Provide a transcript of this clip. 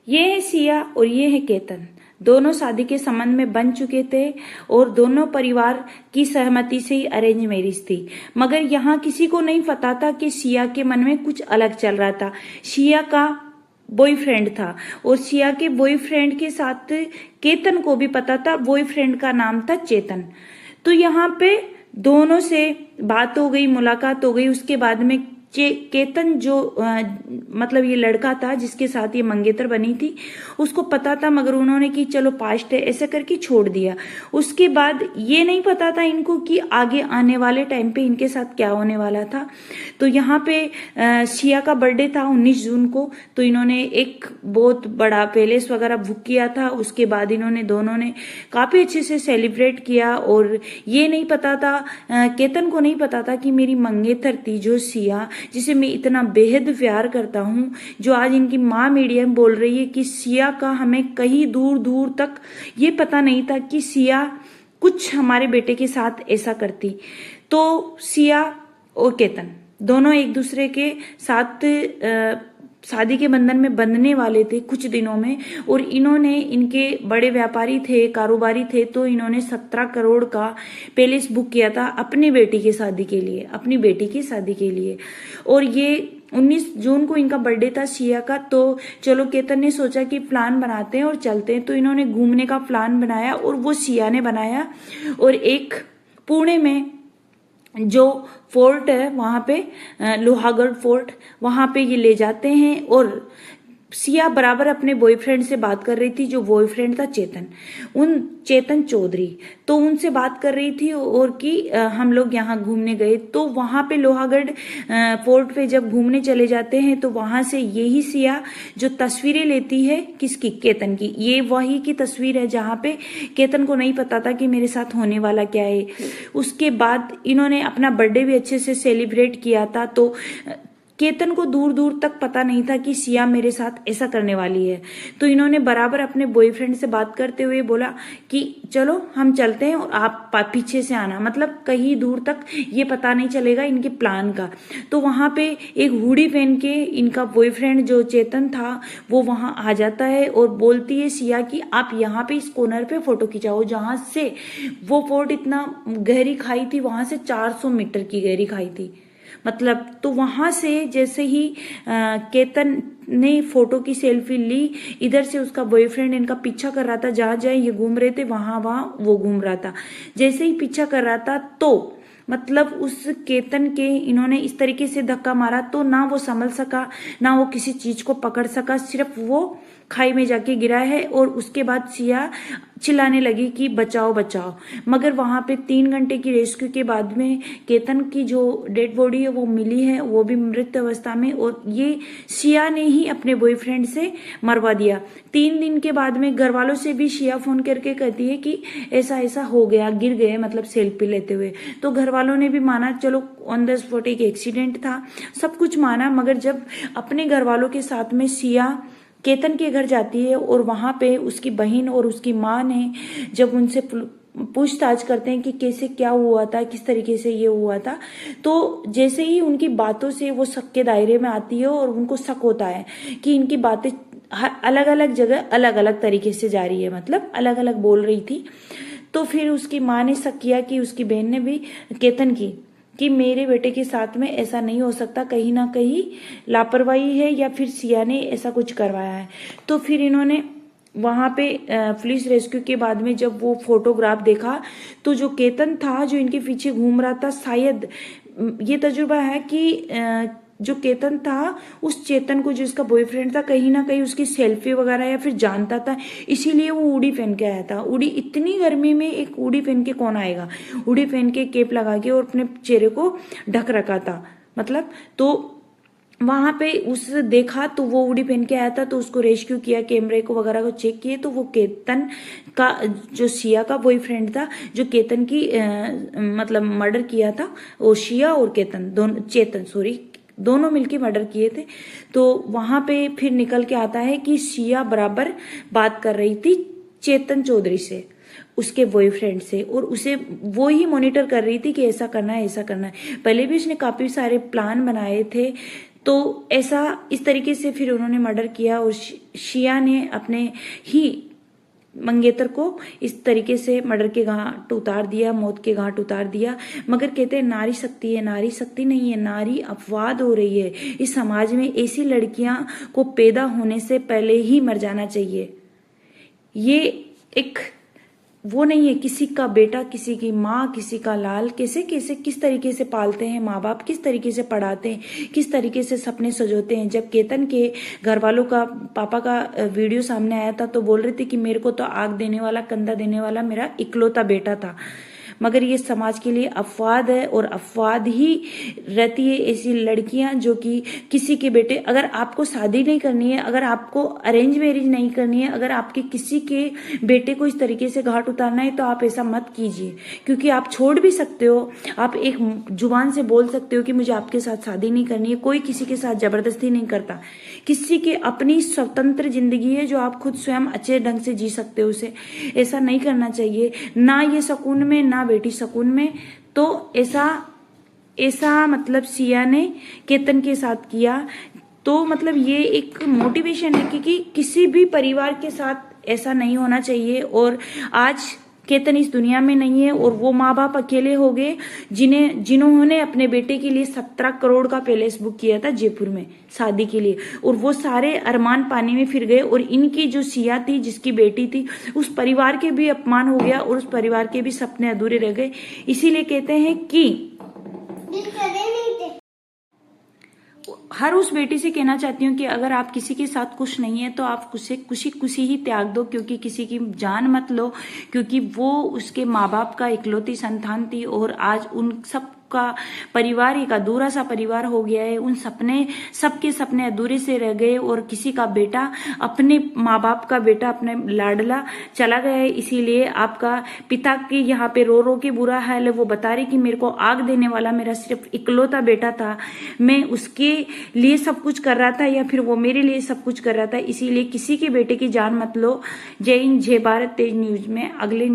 ये है सिया और ये है केतन। दोनों शादी के संबंध में बन चुके थे और दोनों परिवार की सहमति से ही अरेंज मैरिज थी। मगर यहाँ किसी को नहीं पता था कि सिया के मन में कुछ अलग चल रहा था। सिया का बॉयफ्रेंड था और सिया के बॉयफ्रेंड के साथ केतन को भी पता था। बॉयफ्रेंड का नाम था चेतन। तो यहाँ पे दोनों से बात हो गई, मुलाकात हो गई। उसके बाद में केतन जो मतलब ये लड़का था जिसके साथ ये मंगेतर बनी थी, उसको पता था, मगर उन्होंने कि चलो पास्ट है ऐसा करके छोड़ दिया। उसके बाद ये नहीं पता था इनको कि आगे आने वाले टाइम पे इनके साथ क्या होने वाला था। तो यहाँ पे सिया का बर्थडे था 19 जून को। तो इन्होंने एक बहुत बड़ा पैलेस वगैरह बुक किया था। उसके बाद इन्होंने दोनों ने काफी अच्छे से सेलिब्रेट किया। और ये नहीं पता था, केतन को नहीं पता था कि मेरी मंगेतर थी जो सिया, जिसे मैं इतना बेहद प्यार करता हूँ, जो आज इनकी माँ मीडिया में बोल रही है कि सिया का हमें कहीं दूर दूर तक ये पता नहीं था कि सिया कुछ हमारे बेटे के साथ ऐसा करती। तो सिया और केतन दोनों एक दूसरे के साथ शादी के बंधन में बंधने वाले थे कुछ दिनों में। और इन्होंने, इनके बड़े व्यापारी थे, कारोबारी थे, तो इन्होंने 17 करोड़ का पैलेस बुक किया था अपनी बेटी की शादी के लिए, अपनी बेटी की शादी के लिए। और ये 19 जून को इनका बर्थडे था सिया का। तो चलो केतन ने सोचा कि प्लान बनाते हैं और चलते हैं। तो इन्होंने घूमने का प्लान बनाया और वो सिया ने बनाया। और एक पुणे में जो फोर्ट है वहां पे, लोहागढ़ फोर्ट, वहां पे ये ले जाते हैं। और सिया बराबर अपने बॉयफ्रेंड से बात कर रही थी, जो बॉयफ्रेंड था चेतन चौधरी। तो उनसे बात कर रही थी और कि हम लोग यहाँ घूमने गए। तो वहां पे लोहागढ़ फोर्ट पे जब घूमने चले जाते हैं तो वहां से यही सिया जो तस्वीरें लेती है, किसकी, केतन की, ये वही की तस्वीर है जहां पे केतन को नहीं पता था कि मेरे साथ होने वाला क्या है। उसके बाद इन्होंने अपना बर्थडे भी अच्छे से सेलिब्रेट किया था। तो केतन को दूर दूर तक पता नहीं था कि सिया मेरे साथ ऐसा करने वाली है। तो इन्होंने बराबर अपने बॉयफ्रेंड से बात करते हुए बोला कि चलो हम चलते हैं और आप पीछे से आना, मतलब कहीं दूर तक ये पता नहीं चलेगा इनके प्लान का। तो वहां पे एक हुडी पहन के इनका बॉयफ्रेंड जो चेतन था वो वहां आ जाता है और बोलती है सिया कि आप यहाँ पे इस कॉर्नर पे फोटो खिंचाओ, जहां से वो फोर्ट इतना गहरी खाई थी, वहां से 400 मीटर की गहरी खाई थी मतलब। तो वहां से जैसे ही केतन ने फोटो की सेल्फी ली, इधर से उसका बॉयफ्रेंड इनका पीछा कर रहा था, जहां जहां ये घूम रहे थे वहां वहां वो घूम रहा था। जैसे ही पीछा कर रहा था तो मतलब उस केतन के इन्होंने इस तरीके से धक्का मारा तो ना वो संभल सका, ना वो किसी चीज को पकड़ सका, सिर्फ वो खाई में जाके गिरा है। और उसके बाद सिया चिल्लाने लगी कि बचाओ बचाओ। मगर वहां पे 3 घंटे की रेस्क्यू के बाद में केतन की जो डेड बॉडी है वो मिली है, वो भी मृत अवस्था में। और ये सिया ने ही अपने बॉयफ्रेंड से मरवा दिया। 3 दिन के बाद में घर वालों से भी सिया फोन करके कहती है कि ऐसा ऐसा हो गया, गिर गए, मतलब सेल्फी लेते हुए। तो घर वालों ने भी माना, चलो ऑन द स्पॉट एक एक्सीडेंट था, सब कुछ माना। मगर जब अपने घर वालों के साथ में सिया केतन के घर जाती है और वहां पे उसकी बहन और उसकी माँ ने जब उनसे पूछताछ करते हैं कि कैसे क्या हुआ था, किस तरीके से ये हुआ था, तो जैसे ही उनकी बातों से वो शक के दायरे में आती है और उनको शक होता है कि इनकी बातें अलग अलग जगह अलग अलग तरीके से जा रही है, मतलब अलग अलग बोल रही थी। तो फिर उसकी माँ ने शक किया कि उसकी बहन ने भी केतन की कि मेरे बेटे के साथ में ऐसा नहीं हो सकता, कहीं ना कहीं लापरवाही है या फिर सिया ने ऐसा कुछ करवाया है। तो फिर इन्होंने वहां पे पुलिस रेस्क्यू के बाद में जब वो फोटोग्राफ देखा तो जो केतन था जो इनके पीछे घूम रहा था, शायद ये तजुर्बा है कि जो केतन था उस चेतन को, जो इसका बॉयफ्रेंड था, कहीं ना कहीं उसकी सेल्फी वगैरह या फिर जानता था, इसीलिए वो उड़ी पहन के आया था। उड़ी, इतनी गर्मी में एक उड़ी पहन के कौन आएगा, उड़ी पहन के केप लगा के और अपने चेहरे को ढक रखा था मतलब। तो वहां पे उस देखा तो वो उड़ी पहन के आया था, तो उसको रेस्क्यू किया, कैमरे को वगैरह को चेक किए तो वो केतन का, जो सिया का बॉयफ्रेंड था, जो केतन की मतलब मर्डर किया था, वो सिया और केतन दोनों, चेतन सॉरी, दोनों मिलके मर्डर किए थे। तो वहां पे फिर निकल के आता है कि सिया बराबर बात कर रही थी चेतन चौधरी से, उसके बॉयफ्रेंड से, और उसे वो ही मॉनिटर कर रही थी कि ऐसा करना है, ऐसा करना है। पहले भी उसने काफी सारे प्लान बनाए थे तो ऐसा इस तरीके से फिर उन्होंने मर्डर किया और शिया ने अपने ही मंगेतर को इस तरीके से मर्डर के घाट उतार दिया, मौत के घाट उतार दिया। मगर कहते हैं नारी शक्ति है, नारी शक्ति नहीं है, नारी अपवाद हो रही है। इस समाज में ऐसी लड़कियां को पैदा होने से पहले ही मर जाना चाहिए। ये एक वो नहीं है किसी का बेटा, किसी की माँ, किसी का लाल, कैसे कैसे किस तरीके से पालते हैं माँ बाप, किस तरीके से पढ़ाते हैं, किस तरीके से सपने सजोते हैं। जब केतन के घर वालों का पापा का वीडियो सामने आया था तो बोल रहे थे कि मेरे को तो आग देने वाला, कंधा देने वाला मेरा इकलौता बेटा था। मगर ये समाज के लिए अपवाद है और अपवाद ही रहती है ऐसी लड़कियां जो कि किसी के बेटे, अगर आपको शादी नहीं करनी है, अगर आपको अरेंज मैरिज नहीं करनी है, अगर आपके किसी के बेटे को इस तरीके से घाट उतारना है तो आप ऐसा मत कीजिए, क्योंकि आप छोड़ भी सकते हो। आप एक जुबान से बोल सकते हो कि मुझे आपके साथ शादी नहीं करनी है। कोई किसी के साथ जबरदस्ती नहीं करता। किसी के अपनी स्वतंत्र जिंदगी है जो आप खुद स्वयं अच्छे ढंग से जी सकते हो, उसे ऐसा नहीं करना चाहिए। ना ये सुकून में, ना बेटी सुकून में। तो ऐसा मतलब सिया ने केतन के साथ किया। तो मतलब ये एक मोटिवेशन है कि किसी भी परिवार के साथ ऐसा नहीं होना चाहिए। और आज केतन इस दुनिया में नहीं है और वो माँ बाप अकेले हो गए जिन्होंने अपने बेटे के लिए 17 करोड़ का पैलेस बुक किया था जयपुर में शादी के लिए, और वो सारे अरमान पानी में फिर गए। और इनकी जो सिया थी, जिसकी बेटी थी, उस परिवार के भी अपमान हो गया और उस परिवार के भी सपने अधूरे रह गए। इसीलिए कहते हैं कि हर उस बेटी से कहना चाहती हूँ कि अगर आप किसी के साथ खुश नहीं है तो आप उसे खुशी ही त्याग दो, क्योंकि किसी की जान मत लो, क्योंकि वो उसके माँ बाप का इकलौती संतान थी और आज उन सब का परिवार एक अधूरा सा परिवार हो गया है। उन सबके सपने अधूरे से रह गए और किसी का बेटा, अपने माँ बाप का बेटा, अपने लाडला चला गया है। इसीलिए आपका पिता की यहाँ पे रो रो के बुरा हाल है। वो बता रही कि मेरे को आग देने वाला मेरा सिर्फ इकलौता बेटा था, मैं उसके लिए सब कुछ कर रहा था या फिर वो मेरे लिए सब कुछ कर रहा था। इसीलिए किसी के बेटे की जान मत लो। जय हिंद, जय भारत। तेज न्यूज में अगले